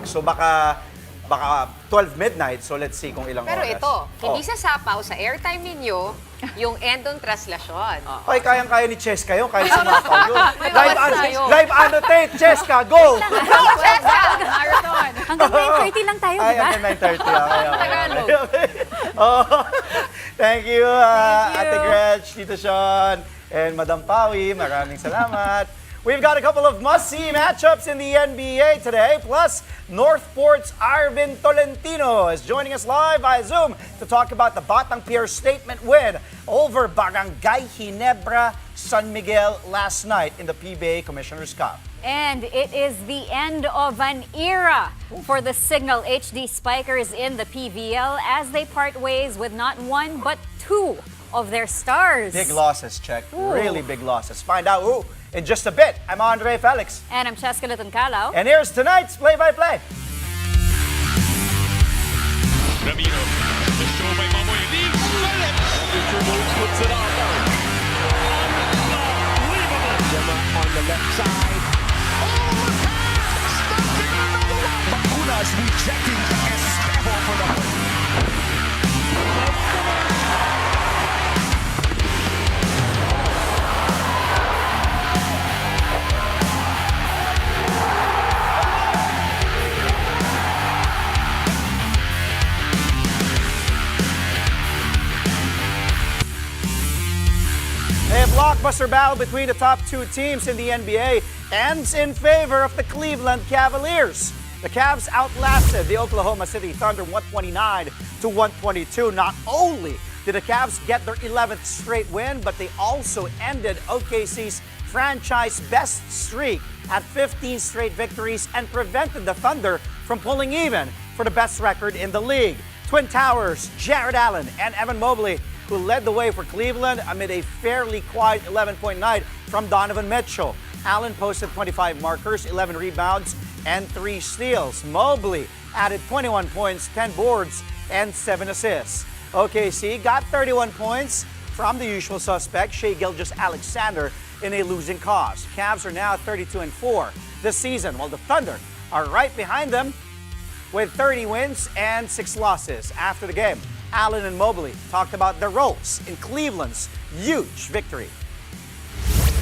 o'clock. So baka 12 midnight. So let's see kung ilang Pero oras. ito, hindi sasapaw sa airtime ninyo yung endong translasyon. Ay, kayang-kaya ni Cheska yun. Kaya sumapaw yun. May oras tayo. Live annotate, Cheska, go! Marathon. Hanggang 9:30 lang tayo, Ay, di ba? hanggang 9:30. Okay. Tagalog. Oh, thank you, Ate Gretch, Tito Sean, and Madam Pawi. Maraming salamat. We've got a couple of must-see matchups in the NBA today, plus Northport's Arvin Tolentino is joining us live via Zoom to talk about the Batang Pier statement win over Barangay Ginebra San Miguel last night in the PBA Commissioner's Cup. And it is the end of an era for the Signal HD Spikers in the PVL as they part ways with not one but two of their stars. Big losses, Check. Really big losses. Find out who in just a bit. I'm Andre Felix. And I'm Cheska Lutun-Calao. And here's tonight's play-by-play. Ramiro, the show by Mamoy leaves, puts it on. Unbelievable. Gemma on the left side. Oh, look out! Stumping another one. Bacunas rejecting Estevo for the win. A blockbuster battle between the top two teams in the NBA ends in favor of the Cleveland Cavaliers. The Cavs outlasted the Oklahoma City Thunder 129 to 122. Not only did the Cavs get their 11th straight win, but they also ended OKC's franchise best streak at 15 straight victories and prevented the Thunder from pulling even for the best record in the league. Twin Towers, Jared Allen, and Evan Mobley, who led the way for Cleveland amid a fairly quiet 11-point night from Donovan Mitchell. Allen posted 25 markers, 11 rebounds, and 3 steals. Mobley added 21 points, 10 boards, and 7 assists. OKC got 31 points from the usual suspect, Shai Gilgeous-Alexander, in a losing cause. Cavs are now 32-4 this season, while the Thunder are right behind them with 30 wins and 6 losses. After the game, Allen and Mobley talked about their roles in Cleveland's huge victory.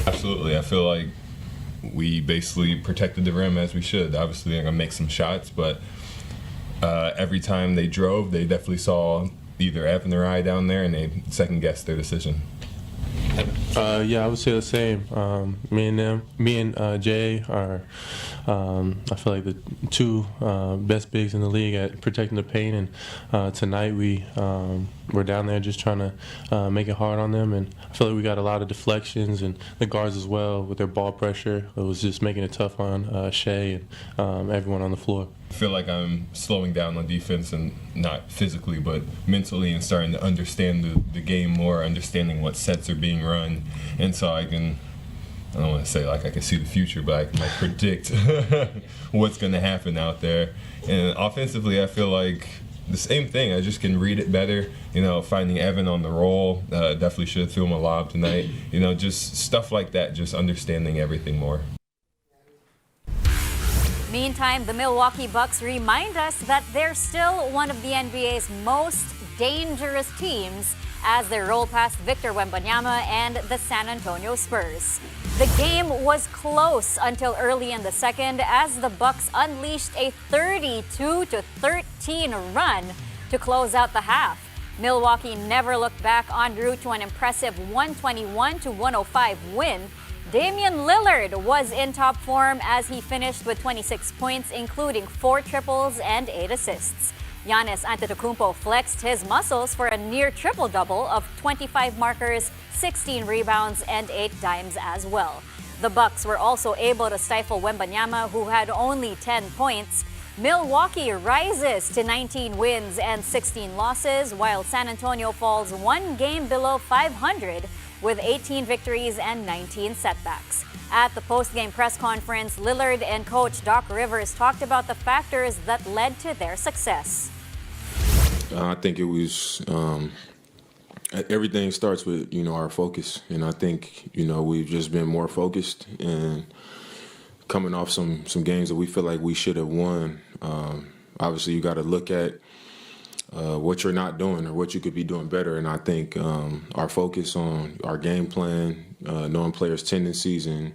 Absolutely. I feel like we basically protected the rim as we should. Obviously, they're going to make some shots, but every time they drove, they definitely saw either Evan or I down there, and they second-guessed their decision. Yeah, I would say the same. Me and Jay are, I feel like the two best bigs in the league at protecting the paint. And tonight we're down there just trying to make it hard on them. And I feel like we got a lot of deflections and the guards as well with their ball pressure. It was just making it tough on Shai and everyone on the floor. I feel like I'm slowing down on defense, and not physically, but mentally, and starting to understand the game more, understanding what sets are being run. And so I don't want to say like I can see the future, but I can like predict what's going to happen out there. And offensively, I feel like the same thing. I just can read it better. You know, finding Evan on the roll, definitely should throw him a lob tonight. You know, just stuff like that, just understanding everything more. Meantime, the Milwaukee Bucks remind us that they're still one of the NBA's most dangerous teams as they roll past Victor Wembanyama and the San Antonio Spurs. The game was close until early in the second as the Bucks unleashed a 32-13 run to close out the half. Milwaukee never looked back en route to an impressive 121-105 win. Damian Lillard was in top form as he finished with 26 points, including 4 triples and 8 assists. Giannis Antetokounmpo flexed his muscles for a near triple-double of 25 markers, 16 rebounds, and 8 dimes as well. The Bucks were also able to stifle Wembanyama, who had only 10 points. Milwaukee rises to 19 wins and 16 losses, while San Antonio falls 1 game below 500 with 18 victories and 19 setbacks. At the post-game press conference, Lillard and coach Doc Rivers talked about the factors that led to their success. I think it was everything starts with our focus, and I think we've just been more focused and coming off some games that we feel like we should have won. Obviously, you got to look at what you're not doing or what you could be doing better. And I think our focus on our game plan, knowing players' tendencies, and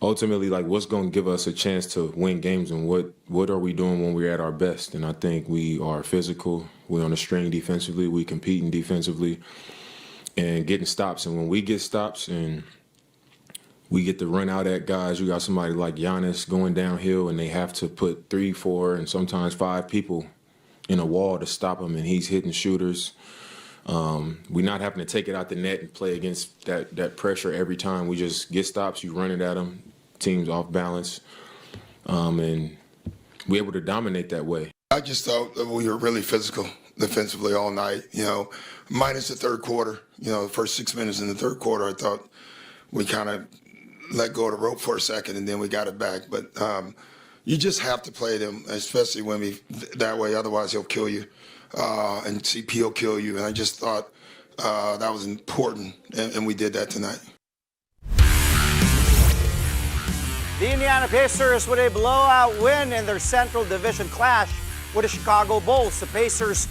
ultimately, like, what's going to give us a chance to win games, and what are we doing when we're at our best. And I think we are physical. We're on a string defensively. We competing defensively and getting stops. And when we get stops and we get to run out at guys, you got somebody like Giannis going downhill, and they have to put 3, 4, and sometimes 5 people in a wall to stop him, and he's hitting shooters. We're not having to take it out the net and play against that pressure every time. We just get stops, you run it at them, team's off balance, and we're able to dominate that way. I just thought that we were really physical defensively all night, minus the third quarter. The first 6 minutes in the third quarter, I thought we kind of let go of the rope for a second, and then we got it back. But you just have to play them, especially when that way. Otherwise, he'll kill you, and CP will kill you. And I just thought that was important, and we did that tonight. The Indiana Pacers with a blowout win in their Central Division clash with the Chicago Bulls. The Pacers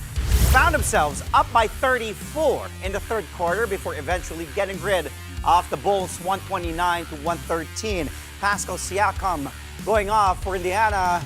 found themselves up by 34 in the third quarter before eventually getting rid of the Bulls 129-113. Pascal Siakam going off for Indiana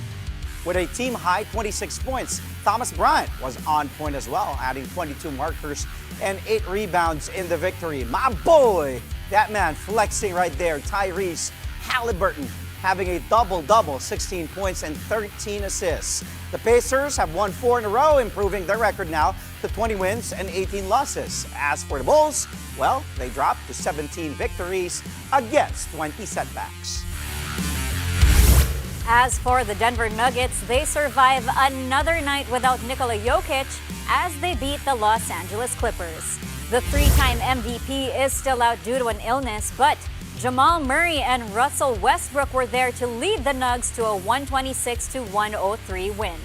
with a team-high 26 points. Thomas Bryant was on point as well, adding 22 markers and 8 rebounds in the victory. My boy, that man flexing right there, Tyrese Halliburton, having a double-double, 16 points and 13 assists. The Pacers have won 4 in a row, improving their record now to 20 wins and 18 losses. As for the Bulls, well, they dropped to 17 victories against 20 setbacks. As for the Denver Nuggets, they survive another night without Nikola Jokic as they beat the Los Angeles Clippers. The 3-time MVP is still out due to an illness, but Jamal Murray and Russell Westbrook were there to lead the Nugs to a 126-103 win.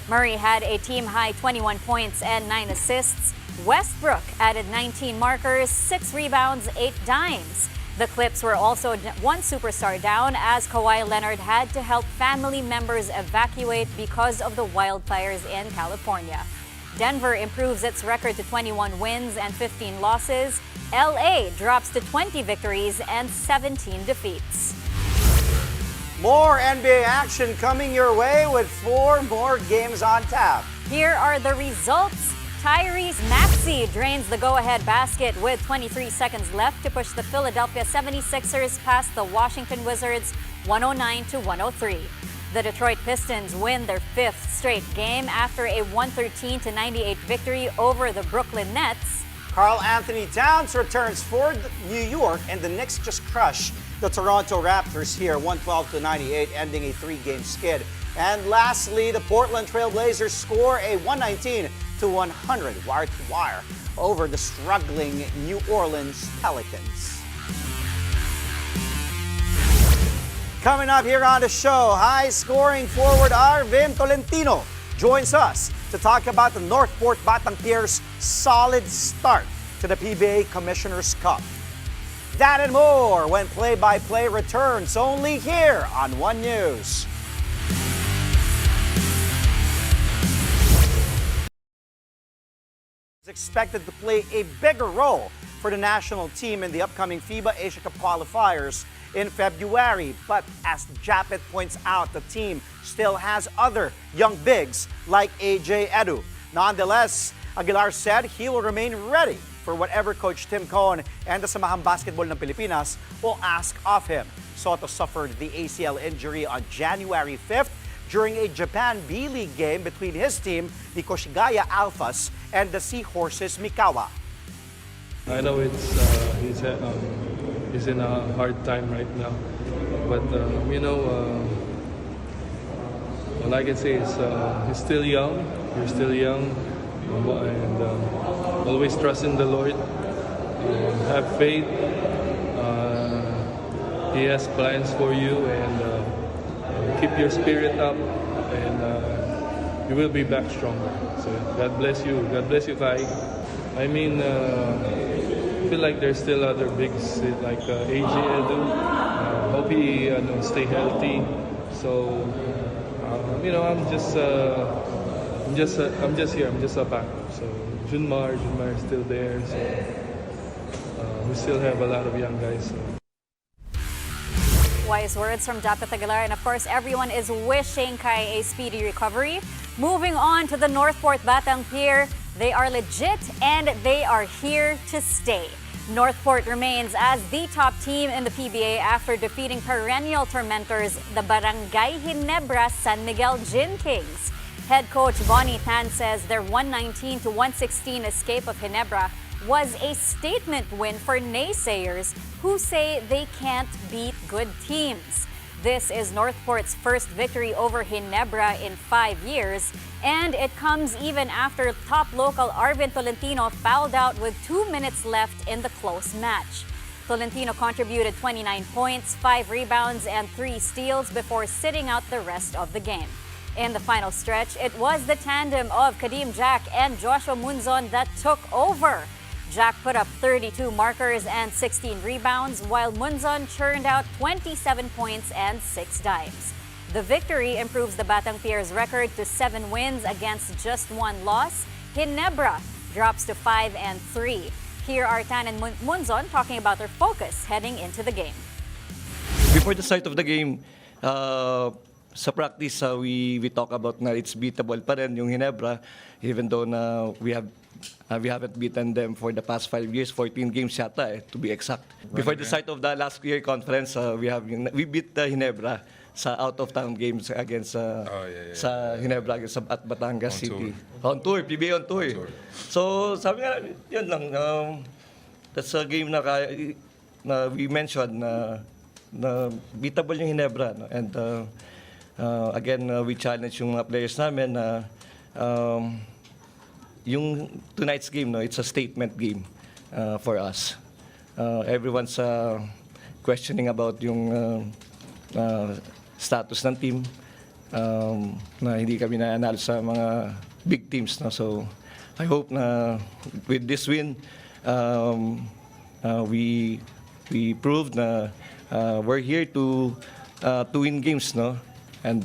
Murray had a team-high 21 points and 9 assists. Westbrook added 19 markers, 6 rebounds, 8 dimes. The Clips were also one superstar down as Kawhi Leonard had to help family members evacuate because of the wildfires in California. Denver improves its record to 21 wins and 15 losses. LA drops to 20 victories and 17 defeats. More NBA action coming your way with 4 more games on tap. Here are the results. Tyrese Maxey drains the go-ahead basket with 23 seconds left to push the Philadelphia 76ers past the Washington Wizards 109-103. The Detroit Pistons win their 5th straight game after a 113-98 victory over the Brooklyn Nets. Karl Anthony Towns returns for New York, and the Knicks just crushed the Toronto Raptors here, 112-98, ending a 3-game skid. And lastly, the Portland Trail Blazers score a 119-100 wire-to-wire over the struggling New Orleans Pelicans. Coming up here on the show, high-scoring forward Arvin Tolentino joins us to talk about the Northport Batang Piers' solid start to the PBA Commissioner's Cup. That and more when play-by-play returns only here on One News. Is expected to play a bigger role for the national team in the upcoming FIBA Asia Cup qualifiers in February. But as Japet points out, the team still has other young bigs like AJ Edu. Nonetheless, Aguilar said he will remain ready for whatever Coach Tim Cohn and the Samahang Basketball ng Pilipinas will ask of him. Soto suffered the ACL injury on January 5th during a Japan B-League game between his team, the Koshigaya Alphas, and the Seahorses Mikawa. I know he's in a hard time right now, but all I can say is he's still young. You're still young, and always trust in the Lord. Have faith. He has plans for you, and keep your spirit up, and you will be back stronger. So God bless you. God bless you, Kai. I mean, I feel like there's still other bigs like AJ Edu. Hope he stay healthy. So I'm just here. I'm just a backup. So Junmar is still there. So we still have a lot of young guys. So. Wise words from Dapat Aguilar, and of course, everyone is wishing Kai a speedy recovery. Moving on to the Northport Batang Pier, they are legit and they are here to stay. Northport remains as the top team in the PBA after defeating perennial tormentors, the Barangay Ginebra San Miguel Gin Kings. Head coach Bonnie Tan says their 119-116 escape of Ginebra was a statement win for naysayers who say they can't beat good teams. This is Northport's first victory over Ginebra in 5 years, and it comes even after top local Arvin Tolentino fouled out with 2 minutes left in the close match. Tolentino contributed 29 points, 5 rebounds, and 3 steals before sitting out the rest of the game. In the final stretch, it was the tandem of Kadim Jack and Joshua Munzon that took over. Jack put up 32 markers and 16 rebounds, while Munzon churned out 27 points and 6 dimes. The victory improves the Batang Pier's record to 7 wins against just 1 loss. Ginebra drops to 5-3. Here are Tan and Munzon talking about their focus heading into the game. Before the start of the game, sa practice, we talk about na it's beatable pa rin yung Ginebra, even though na we haven't beaten them for the past 5 years, 14 games yata to be exact. Before the start of the last year conference, we beat the Ginebra sa out-of-town games against sa Ginebra against at Batangas City. On tour, PBA on tour. So sabi nga, yun lang. That's a game na we mentioned na beatable yung Ginebra. No? And again, we challenge yung mga players namin na yung tonight's game, no, it's a statement game for us. Everyone's questioning about yung status ng team, na hindi kami na-anal sa mga big teams. No? So I hope na with this win, we proved na we're here to win games, no? And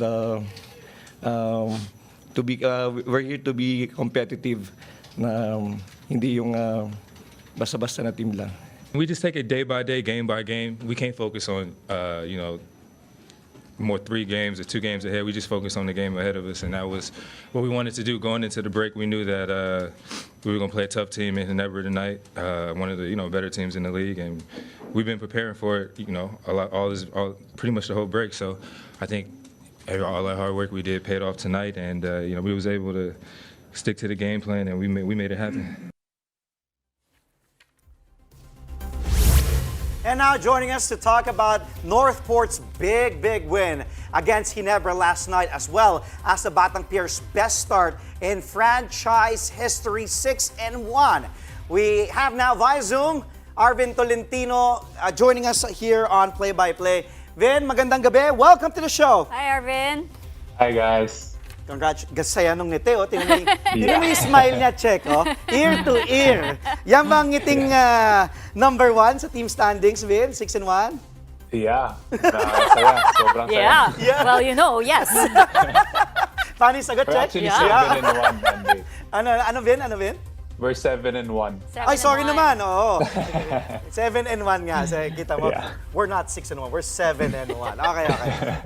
we're here to be competitive, na hindi yung basta-basta na team lang. We just take it day by day, game by game. We can't focus on more 3 games or 2 games ahead. We just focus on the game ahead of us, and that was what we wanted to do going into the break. We knew that we were going to play a tough team in Ginebra tonight, one of the better teams in the league, and we've been preparing for it, pretty much the whole break. So I think all that hard work we did paid off tonight, and we was able to stick to the game plan, and we made it happen. And now joining us to talk about Northport's big win against Ginebra last night, as well as the Batang Pier's best start in franchise history, 6-1. We have now via Zoom Arvin Tolentino joining us here on Play by Play. Vin, magandang gabi. Welcome to the show. Hi, Arvin. Hi, guys. Congrats. Saya nung ngiti, oh. Tingnan mo yung smile niya, check, oh. Ear to ear. Yan bang ngiting number 1 sa team standings, Vin? 6-1? Yeah. Saya. Sobrang saya. Yeah. Well, yes. Paano yung sagot, We're check? actually 7-1, Monday. Ano, Vin? We're 7-1. Ay, sorry naman, oo. 7-1 nga. So, kita mo, we're not 6-1, we're 7-1. Okay.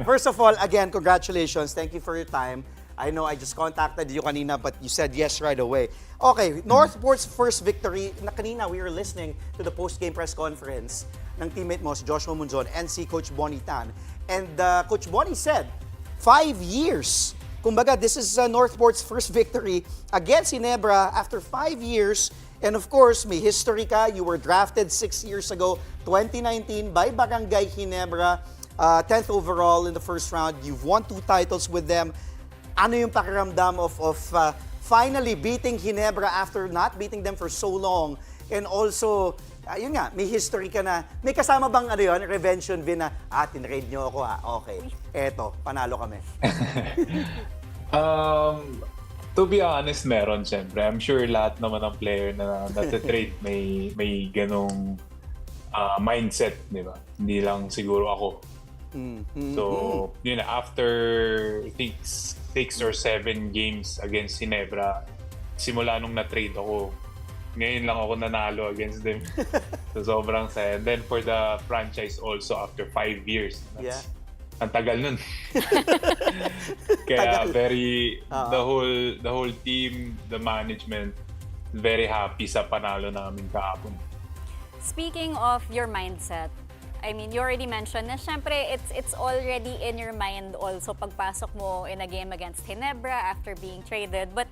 First of all, again, congratulations. Thank you for your time. I know I just contacted you kanina, but you said yes right away. Okay, Northport's first victory. Kanina, we were listening to the post-game press conference ng teammate mo, si Joshua Munzon, and si Coach Bonnie Tan. And Coach Bonnie said, 5 years. Kumbaga, this is Northport's first victory against Ginebra after 5 years. And of course, may history ka. You were drafted 6 years ago, 2019, by Barangay Ginebra, 10th overall in the first round. You've won 2 titles with them. Ano yung pakiramdam of finally beating Ginebra after not beating them for so long? And also, yun nga, may history ka na. May kasama bang revenge yun, Vin, na, tinraid nyo ako okay. Eto, panalo kami. To be honest, meron siyempre. I'm sure lahat naman ng player na nati-trade may ganong mindset, di ba? Hindi lang siguro ako. So, yun na, after I think 6 or 7 games against Ginebra, simula nung na-trade ako, ngayon lang ako nanalo against them. So, sobrang saya. And then for the franchise also, after 5 years. Ang tagal nun. Kaya the whole team, the management, very happy sa panalo namin kahapon. Speaking of your mindset, I mean, you already mentioned na syempre it's already in your mind also pagpasok mo in a game against Ginebra after being traded. But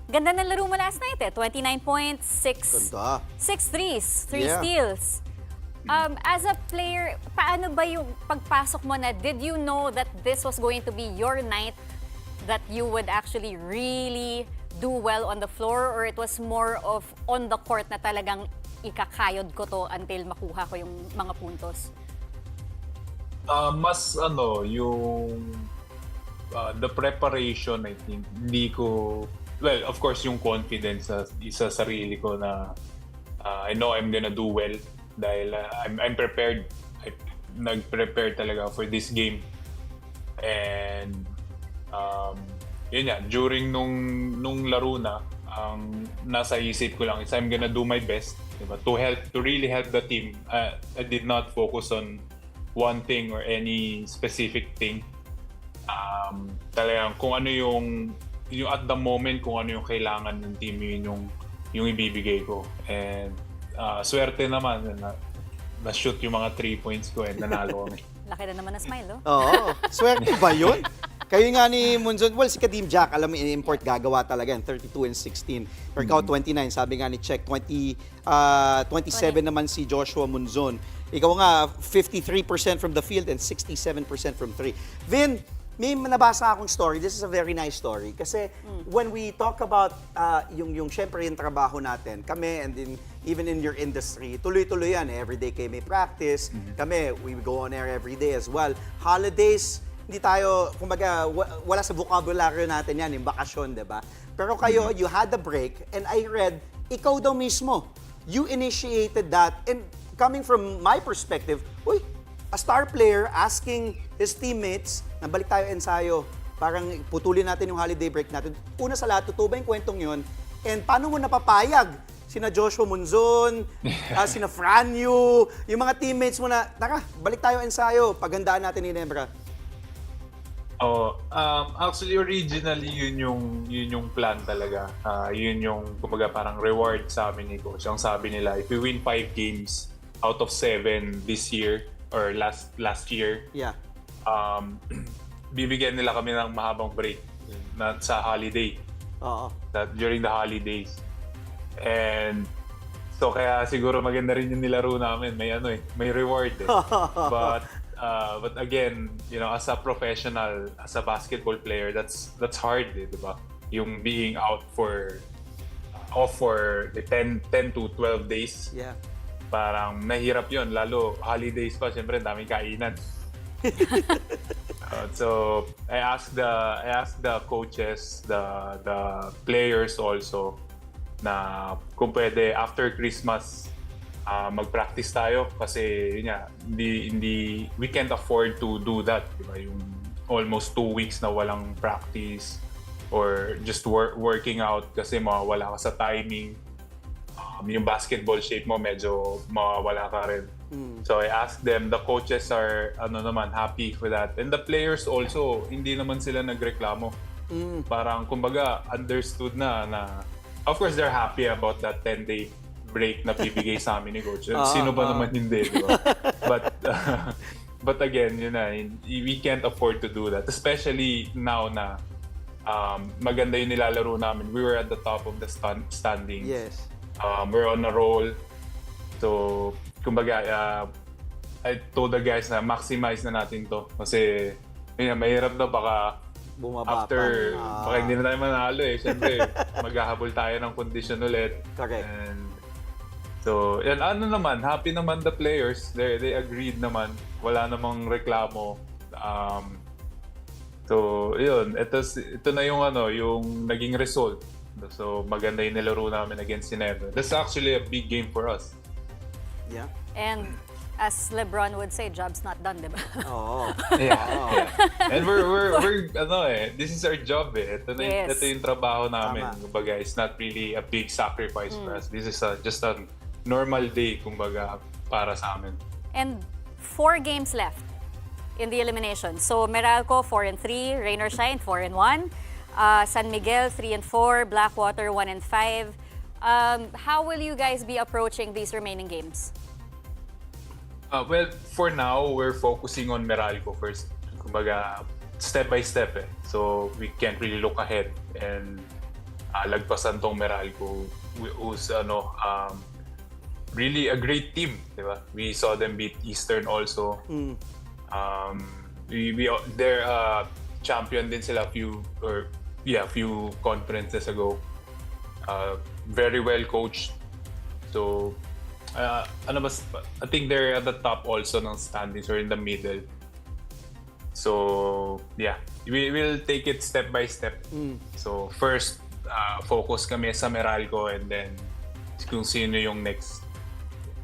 ganda na laro mo last night 29 points, 6 threes, 3 steals. As a player, paano ba yung pagpasok mo na did you know that this was going to be your night, that you would actually really do well on the floor, or it was more of on the court na talagang ikakayod ko to until makuha ko yung mga puntos? Mas yung the preparation, I think, hindi ko, well, of course, yung confidence sa sarili ko na I know I'm gonna do well dahil I'm prepared. Nag-prepare talaga for this game. And yun nga, during nung laro na, nasa isip ko lang is I'm gonna do my best, diba? To really help the team. I did not focus on one thing or any specific thing. Talagang kung ano yung at the moment, kung ano yung kailangan ng team, yun yung ibibigay ko. And swerte naman na shoot yung mga 3 points ko and nanalo kami. Laki na naman na smile, Oo. Swerte ba yun? Kayo nga ni Munzon, well, si Kadim Jack, alam mo, in-import gagawa talaga yan, 32 and 16. Per ikaw, 29, sabi nga ni Check, 27 naman si Joshua Munzon. Ikaw nga, 53% from the field and 67% from 3. Vin, may nabasa akong story. This is a very nice story. Kasi when we talk about yung syempre yung trabaho natin, kami and then even in your industry, tuloy-tuloy yan. Everyday kayo may practice. Kami, we go on air every day as well. Holidays, hindi tayo, kumbaga, wala sa vocabulary natin yan, yung bakasyon, di ba? Pero kayo, you had a break, and I read, ikaw daw mismo, you initiated that, and coming from my perspective, uy, a star player asking his teammates, na balik tayo ensayo, parang putulin natin yung holiday break natin. Una sa lahat, totoo ba yung kwentong yun? And paano mo napapayag sina Joshua Munzon, sina Franyu, yung mga teammates mo na, tara, balik tayo ensayo, paghandaan natin ni Ginebra. Actually, originally, yun yung plan talaga. Yun yung, kumbaga, parang reward sa amin ni Coach. Ang sabi nila, if we win 5 games out of 7 this year, or last year, bibigyan nila kami ng mahabang break sa holiday. During the holidays. And so, kaya siguro maganda rin yung nilaro namin. May reward But again, you know, as a professional, as a basketball player, that's hard, di ba? Yung being out off for the 10 to 12 days. Yeah. Parang nahirap yun, lalo holidays pa, syempre daming kainan. So I asked the coaches, the players also, na kung pwede after Christmas mag-practice tayo kasi yun nga, we can't afford to do that, diba? Yung almost 2 weeks na walang practice or just working out kasi mawawala ka sa timing. Yung basketball shape mo medyo mawawala ka rin. So I asked them, the coaches are happy for that. And the players also, hindi naman sila nagreklamo. Parang kumbaga understood na of course they're happy about that 10-day break na bibigay sa amin ni Coach. Sino ba naman hindi, di ba? But again, yun na, we can't afford to do that. Especially now na maganda yung nilalaro namin. We were at the top of the standings. Yes. We're on a roll. So, kumbaga, I told the guys na maximize na natin to. Kasi, yun, mahirap na baka bumaba after, pa. baka hindi na tayo manalo eh. Siyempre, maghahabol tayo ng condition ulit. Correct. And, so, yan, happy naman the players. They agreed naman. Wala namang reklamo. So, yun. Ito na yung yung naging result. So, maganda yung nilaro namin against Ginebra. That's actually a big game for us. Yeah. And As LeBron would say, job's not done, di ba? Oo. Yeah. And we're this is our job eh. Yes. Ito yung trabaho namin. Tama. Kumbaga, it's not really a big sacrifice for us. This is just a normal day, kumbaga, para sa amin. And 4 games left in the elimination. So Meralco 4-3, Rain or Shine 4-1, San Miguel 3-4, Blackwater 1-5. How will you guys be approaching these remaining games? Well, for now, we're focusing on Meralco first. Kumbaga, step by step eh. So, we can't really look ahead and lagpasan tong Meralco who's really a great team, di ba? We saw them beat Eastern also. They're champion din sila few conferences ago. Very well coached. So, I think they're at the top also ng standings or in the middle. So, yeah, we will take it step by step. So, first, focus kami sa Meralco and then kung sino yung next.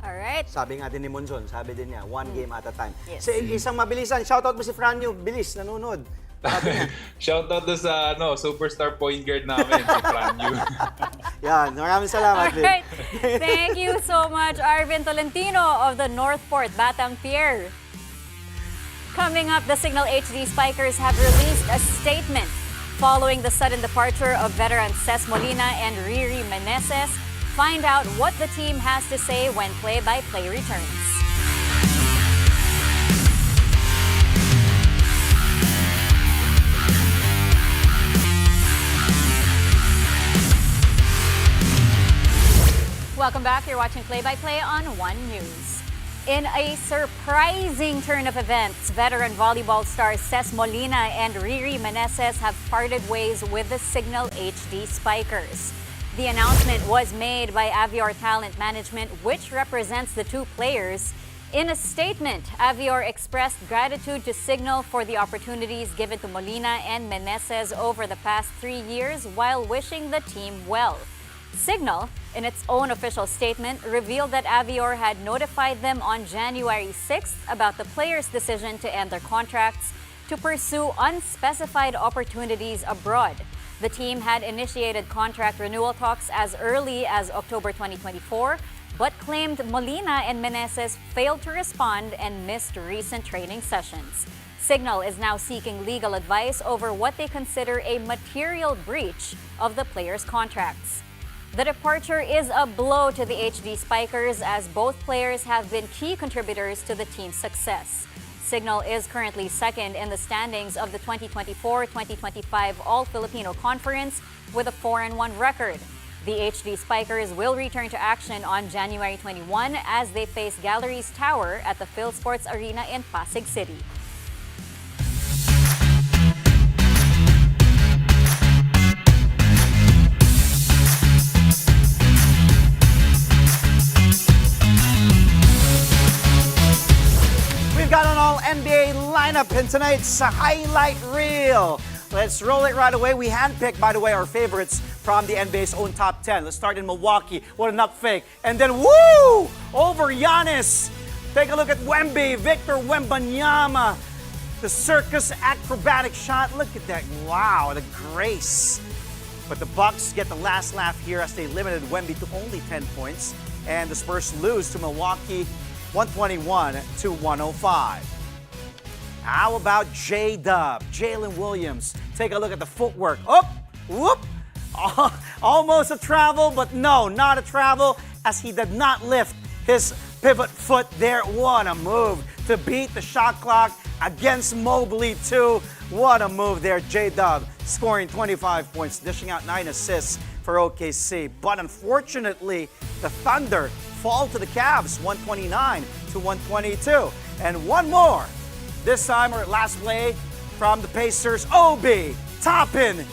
Alright. Sabi nga din ni Monzon, sabi din niya, one game at a time. Yes. Sa isang mabilisan, shoutout mo si Franyo, bilis, nanonood. Sabi niya. Shoutout to sa superstar point guard namin, si Franyu. Yan, maraming salamat din. Alright. Thank you so much, Arvin Tolentino of the Northport Batang Pier. Coming up, the Signal HD Spikers have released a statement following the sudden departure of veteran Ces Molina and Riri Meneses. Find out what the team has to say when play-by-play returns. Welcome back. You're watching Play-by-Play on One News. In a surprising turn of events, veteran volleyball stars Ces Molina and Riri Meneses have parted ways with the Signal HD Spikers. The announcement was made by Avior Talent Management, which represents the two players. In a statement, Avior expressed gratitude to Signal for the opportunities given to Molina and Meneses over the past 3 years while wishing the team well. Signal, in its own official statement, revealed that Avior had notified them on January 6th about the players' decision to end their contracts to pursue unspecified opportunities abroad. The team had initiated contract renewal talks as early as October 2024, but claimed Molina and Meneses failed to respond and missed recent training sessions. Signal is now seeking legal advice over what they consider a material breach of the players' contracts. The departure is a blow to the HD Spikers as both players have been key contributors to the team's success. Signal is currently second in the standings of the 2024-2025 All-Filipino Conference with a 4-1 record. The HD Spikers will return to action on January 21 as they face Galleries Tower at the PhilSports Arena in Pasig City. Got an all-NBA lineup in tonight's highlight reel. Let's roll it right away. We handpicked, by the way, our favorites from the NBA's own top 10. Let's start in Milwaukee. What an up fake. And then, woo! Over Giannis. Take a look at Wemby, Victor Wembanyama. The circus acrobatic shot. Look at that. Wow, the grace. But the Bucks get the last laugh here as they limited Wemby to only 10 points. And the Spurs lose to Milwaukee 121-105. How about J-Dub, Jalen Williams? Take a look at the footwork. Up, whoop. Almost a travel, but no, not a travel as he did not lift his pivot foot there. What a move to beat the shot clock against Mobley too. What a move there, J-Dub scoring 25 points, dishing out 9 assists for OKC. But unfortunately, the Thunder fall to the Cavs, 129-122. And one more. This time, our last play from the Pacers, Obi Toppin.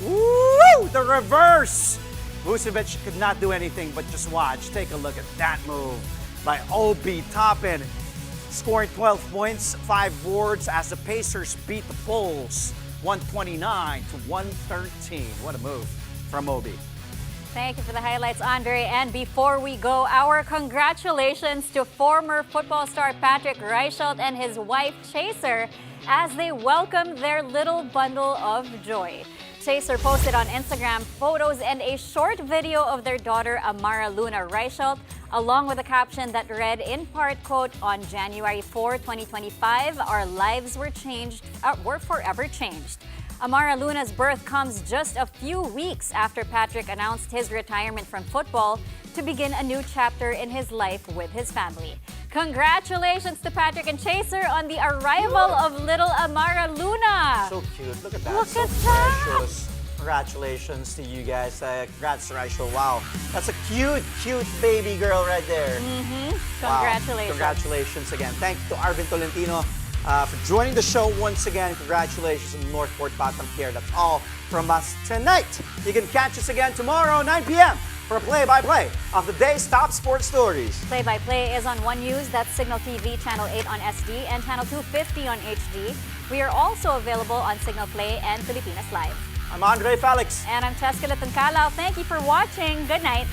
Woo! The reverse. Vucevic could not do anything but just watch. Take a look at that move by Obi Toppin. Scoring 12 points, 5 boards as the Pacers beat the Bulls, 129-113. What a move from Obi. Thank you for the highlights, Andre. And before we go, our congratulations to former football star Patrick Reichelt and his wife Chaser as they welcome their little bundle of joy. Chaser posted on Instagram photos and a short video of their daughter Amara Luna Reichelt, along with a caption that read in part, quote, "On January 4, 2025, our lives were forever changed." Amara Luna's birth comes just a few weeks after Patrick announced his retirement from football to begin a new chapter in his life with his family. Congratulations to Patrick and Chaser on the arrival of little Amara Luna. So cute. Look at that. Look so at that. precious. Congratulations to you guys. Congrats to Rachel. Wow. That's a cute, cute baby girl right there. Congratulations. Wow. Congratulations again. Thank you to Arvin Tolentino for joining the show once again. Congratulations on Northport Batam Care. That's all from us tonight. You can catch us again tomorrow, 9 p.m. for a play-by-play of the day's top sports stories. Play-by-play is on One News, that's Signal TV Channel 8 on SD and Channel 250 on HD. We are also available on Signal Play and Filipinas Live. I'm Andre Felix. And I'm Cheska Latancalao. Thank you for watching. Good night.